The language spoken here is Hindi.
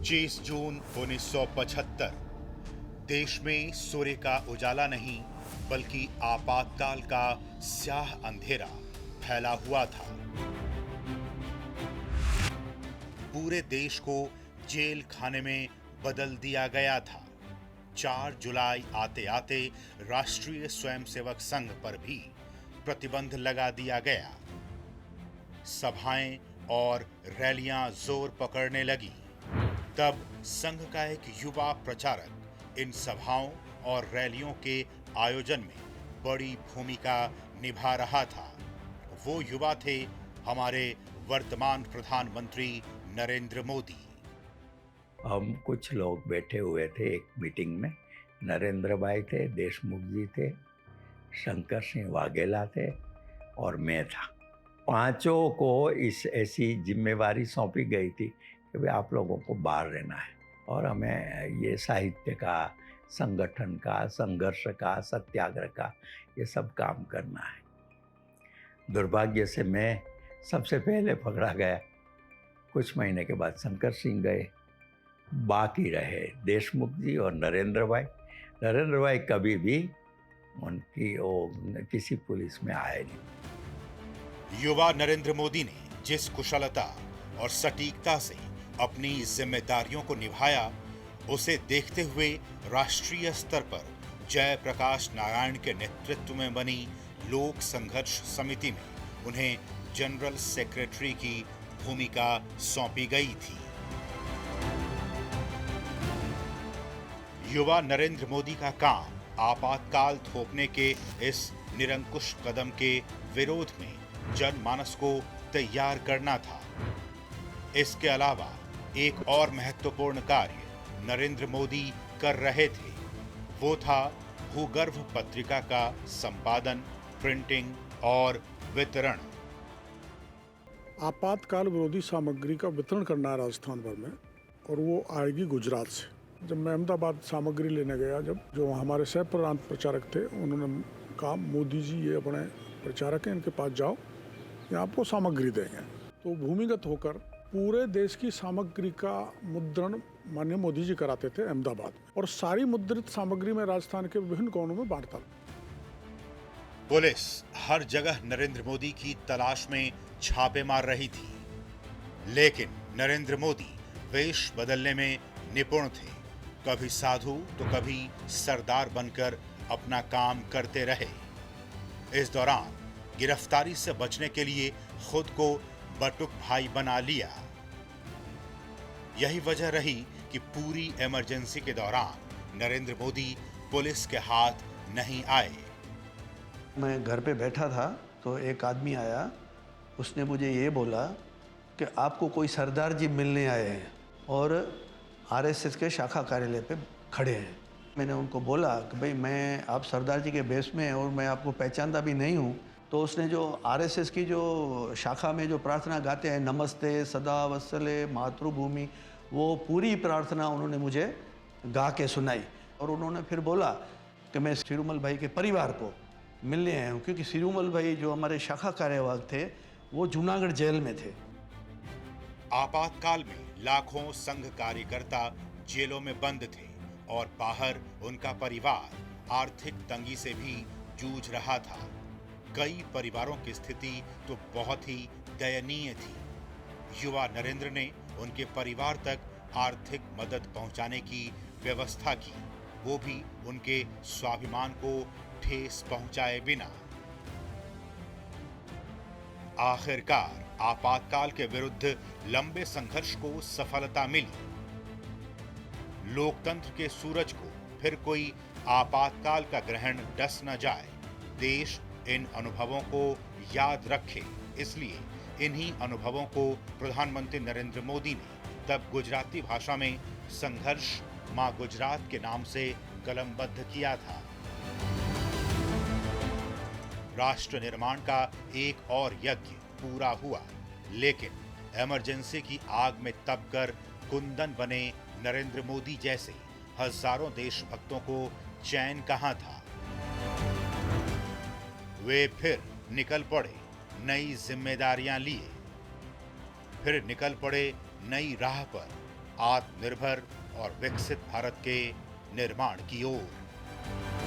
25 जून 1975 देश में सूर्य का उजाला नहीं बल्कि आपातकाल का स्याह अंधेरा फैला हुआ था। पूरे देश को जेल खाने में बदल दिया गया था। 4 जुलाई आते आते राष्ट्रीय स्वयंसेवक संघ पर भी प्रतिबंध लगा दिया गया। सभाएं और रैलियां जोर पकड़ने लगी। तब संघ का एक युवा प्रचारक इन सभाओं और रैलियों के आयोजन में बड़ी भूमिका निभा रहा था। वो युवा थे हमारे वर्तमान प्रधानमंत्री नरेंद्र मोदी। हम कुछ लोग बैठे हुए थे एक मीटिंग में। नरेंद्र भाई थे, देशमुख जी थे, शंकर सिंह वाघेला थे और मैं था। पांचों को इस ऐसी जिम्मेवारी सौंपी गई थी कि भाई आप लोगों को बाहर रहना है और हमें ये साहित्य का, संगठन का, संघर्ष का, सत्याग्रह का ये सब काम करना है। दुर्भाग्य से मैं सबसे पहले पकड़ा गया। कुछ महीने के बाद शंकर सिंह गए, बाकी रहे देशमुख जी और नरेंद्र भाई। नरेंद्र भाई कभी भी उनकी किसी पुलिस में आए नहीं। युवा नरेंद्र मोदी ने जिस कुशलता और सटीकता से अपनी जिम्मेदारियों को निभाया, उसे देखते हुए राष्ट्रीय स्तर पर जयप्रकाश नारायण के नेतृत्व में बनी लोक संघर्ष समिति में उन्हें जनरल सेक्रेटरी की भूमिका सौंपी गई थी। युवा नरेंद्र मोदी का काम आपातकाल थोपने के इस निरंकुश कदम के विरोध में जनमानस को तैयार करना था। इसके अलावा एक और महत्वपूर्ण कार्य नरेंद्र मोदी कर रहे थे। वो था भूगर्भ पत्रिका का संपादन, प्रिंटिंग और वितरण। आपातकाल विरोधी सामग्री का वितरण करना है राजस्थान भर में, और वो आएगी गुजरात से। जब मैं अहमदाबाद सामग्री लेने गया, जब जो हमारे सह प्रांत प्रचारक थे, उन्होंने कहा मोदी जी ये अपने प्रचारक हैं, इनके पास जाओ, ये आपको सामग्री देंगे। तो भूमिगत होकर पूरे देश की सामग्री का मुद्रण माननीय मोदी जी कराते थे अहमदाबाद में, और सारी मुद्रित सामग्री में राजस्थान के विभिन्न कोनों में बांटता था। पुलिस हर जगह नरेंद्र मोदी की तलाश में छापे मार रही थी, लेकिन नरेंद्र मोदी वेश बदलने में निपुण थे। कभी साधु तो कभी सरदार बनकर अपना काम करते रहे। इस दौरान गिरफ्तारी से बचने के लिए खुद को बटुक भाई बना लिया। यही वजह रही कि पूरी इमरजेंसी के दौरान नरेंद्र मोदी पुलिस के हाथ नहीं आए। मैं घर पे बैठा था तो एक आदमी आया, उसने मुझे ये बोला कि आपको कोई सरदार जी मिलने आए हैं और आरएसएस के शाखा कार्यालय पे खड़े हैं। मैंने उनको बोला कि भाई मैं आप सरदार जी के बेस में और मैं आपको पहचानता भी नहीं हूँ। तो उसने जो आरएसएस की जो शाखा में जो प्रार्थना गाते हैं, नमस्ते सदा वत्सले मातृभूमि, वो पूरी प्रार्थना उन्होंने मुझे गा के सुनाई। और उन्होंने फिर बोला कि मैं सिरूमल भाई के परिवार को मिलने आया हूँ, क्योंकि सिरूमल भाई जो हमारे शाखा कार्यवाहक थे वो जूनागढ़ जेल में थे। आपातकाल में लाखों संघ कार्यकर्ता जेलों में बंद थे और बाहर उनका परिवार आर्थिक तंगी से भी जूझ रहा था। कई परिवारों की स्थिति तो बहुत ही दयनीय थी। युवा नरेंद्र ने उनके परिवार तक आर्थिक मदद पहुंचाने की व्यवस्था की, वो भी उनके स्वाभिमान को ठेस पहुंचाए बिना। आखिरकार आपातकाल के विरुद्ध लंबे संघर्ष को सफलता मिली। लोकतंत्र के सूरज को फिर कोई आपातकाल का ग्रहण डस न जाए। देश इन अनुभवों को याद रखे, इसलिए इन्हीं अनुभवों को प्रधानमंत्री नरेंद्र मोदी ने तब गुजराती भाषा में संघर्ष मां गुजरात के नाम से कलमबद्ध किया था। राष्ट्र निर्माण का एक और यज्ञ पूरा हुआ, लेकिन इमरजेंसी की आग में तपकर कुंदन बने नरेंद्र मोदी जैसे हजारों देशभक्तों को चैन कहां था। वे फिर निकल पड़े नई जिम्मेदारियां लिए, फिर निकल पड़े नई राह पर, आत्मनिर्भर और विकसित भारत के निर्माण की ओर।